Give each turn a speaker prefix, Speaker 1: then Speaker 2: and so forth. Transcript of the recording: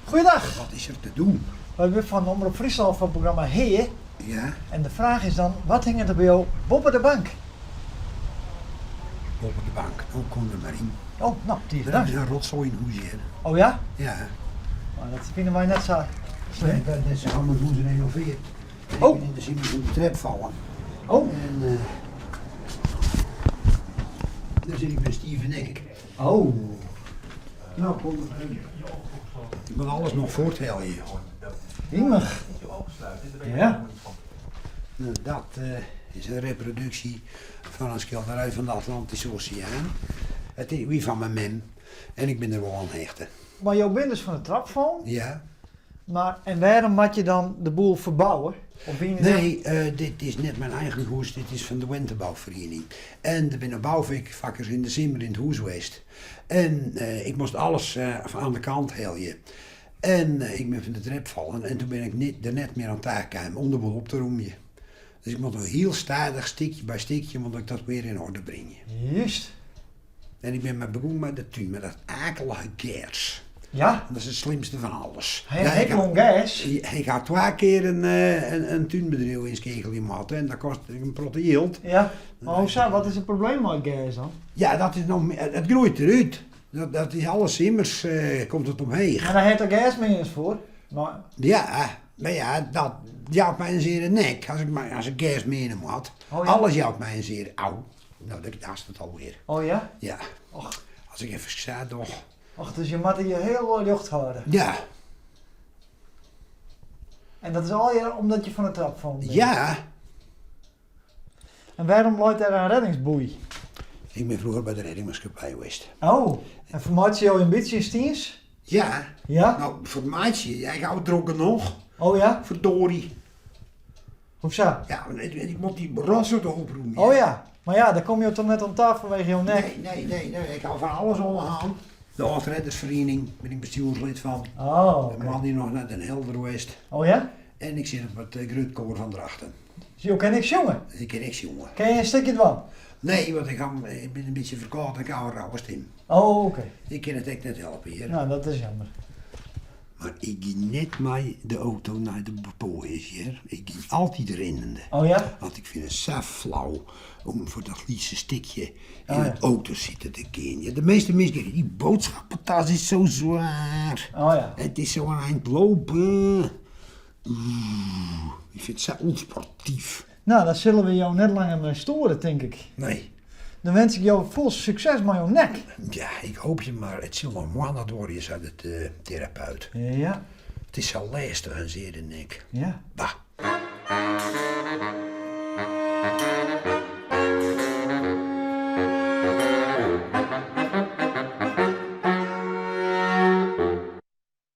Speaker 1: Goeiedag.
Speaker 2: Wat is er te doen?
Speaker 1: We zijn van Omroep Friesland van het programma Heer.
Speaker 2: Ja,
Speaker 1: En de vraag is dan, wat hing er bij jou boven de bank?
Speaker 2: op de bank. Nou, kom er maar in.
Speaker 1: Oh, nou, die is
Speaker 2: Er
Speaker 1: daar.
Speaker 2: is een rotzooi in hoezie, hè.
Speaker 1: Oh ja?
Speaker 2: Ja.
Speaker 1: Maar dat vinden wij net zo slim.
Speaker 2: Dat is allemaal hoe ze renoveert. En
Speaker 1: Oh.
Speaker 2: ik ben in de zin van de trap vallen.
Speaker 1: Oh.
Speaker 2: En dan zit ik met Steven Eck.
Speaker 1: Oh.
Speaker 2: Nou, kom er maar in. Ik moet alles nog voortellen hier.
Speaker 1: Hiemig. Ja.
Speaker 2: Nou, dat is een reproductie van een schilderij van de Atlantische Oceaan. Het is wie van mijn mem. En ik ben er wel aan het hechten.
Speaker 1: Maar jou bent dus van de trapfoon.
Speaker 2: Ja.
Speaker 1: Maar en waarom moet je dan de boel verbouwen? Of ben je
Speaker 2: Nee, dit is net mijn eigen huis, dit is van de Winterbouwvereniging. En er zijn bouwvakkers in de zomer in het huis geweest. En ik moest alles aan de kant helpen. En ik ben van de trap vallen en toen ben ik er net meer aan taak gekomen om de boel op te roemen. Dus ik moet nog heel stadig, stukje bij stukje, moet ik dat weer in orde brengen.
Speaker 1: Juist.
Speaker 2: En ik ben maar begonnen met de tuin, met dat akelige gers.
Speaker 1: Ja.
Speaker 2: Dat is het slimste van alles.
Speaker 1: Hij
Speaker 2: Ja,
Speaker 1: heeft een gas.
Speaker 2: ik had 2 keer een tuinbedrijf in Skekel in Matten en dat kost een proteïeld.
Speaker 1: Ja. Maar hoe zou, wat is het probleem met gas dan?
Speaker 2: Ja, dat is nog, het groeit eruit. Dat is alles immers, komt het omheen.
Speaker 1: Maar daar heeft er gasmeers voor. Maar,
Speaker 2: Ja, maar ja, dat jouwt mij een zere nek als ik gas meenem had.
Speaker 1: Oh ja?
Speaker 2: Alles jouwt mij een zere auw. Nou, dat is het alweer.
Speaker 1: oh ja?
Speaker 2: Ja,
Speaker 1: Och,
Speaker 2: als ik even sta toch.
Speaker 1: och, dus je moet je heel lucht houden.
Speaker 2: Ja,
Speaker 1: En dat is al je, omdat je van de trapfoon bent.
Speaker 2: ja.
Speaker 1: En waarom loopt er een reddingsboei?
Speaker 2: Ik ben vroeger bij de reddingsmaatschappij geweest.
Speaker 1: Oh, en vermaakt je jou een beetje in stiens?
Speaker 2: Ja,
Speaker 1: Ja?
Speaker 2: nou, voor het maatje, ja, ik hou dronken nog.
Speaker 1: Oh ja?
Speaker 2: Verdorie.
Speaker 1: Hoezo?
Speaker 2: Ja, ik moet die rossen te oproepen.
Speaker 1: Oh ja, maar ja, dan kom je toch net aan tafel vanwege jouw nek.
Speaker 2: Nee, ik hou van alles ondergaan. De Oud-Reddersvereniging ben ik bestuurslid van.
Speaker 1: Oh,
Speaker 2: Een
Speaker 1: oké.
Speaker 2: man die nog net een helder geweest.
Speaker 1: Oh ja?
Speaker 2: En ik zit op het Grootkoor van Drachten.
Speaker 1: Zo ken ik jongen.
Speaker 2: Ik ken niks, jongen.
Speaker 1: Ken je een stukje van?
Speaker 2: Nee, want ik ben een beetje verkoud en ik hou een rauwe stem.
Speaker 1: Oh, oké.
Speaker 2: Ik kan het echt net helpen hier.
Speaker 1: Nou, dat is jammer.
Speaker 2: Maar ik ging net met de auto naar de boys hier. Ik ging altijd rennende.
Speaker 1: Oh ja?
Speaker 2: Want ik vind het zo flauw om voor dat liefste stukje in
Speaker 1: Oh ja.
Speaker 2: het auto zitten te kennen. De meeste mensen denken, die boodschappentas is zo zwaar.
Speaker 1: Oh ja.
Speaker 2: Het is zo aan het lopen. Ik vind het zo onsportief.
Speaker 1: Nou, dan zullen we jou net langer mee storen, denk ik.
Speaker 2: Nee,
Speaker 1: Dan wens ik jou vol succes met jouw nek.
Speaker 2: ja, ik hoop je maar. Het zal nog maanden worden, je zei het therapeut.
Speaker 1: Ja,
Speaker 2: Het is zo lastig, een zeer de nek.
Speaker 1: ja.
Speaker 2: Bah.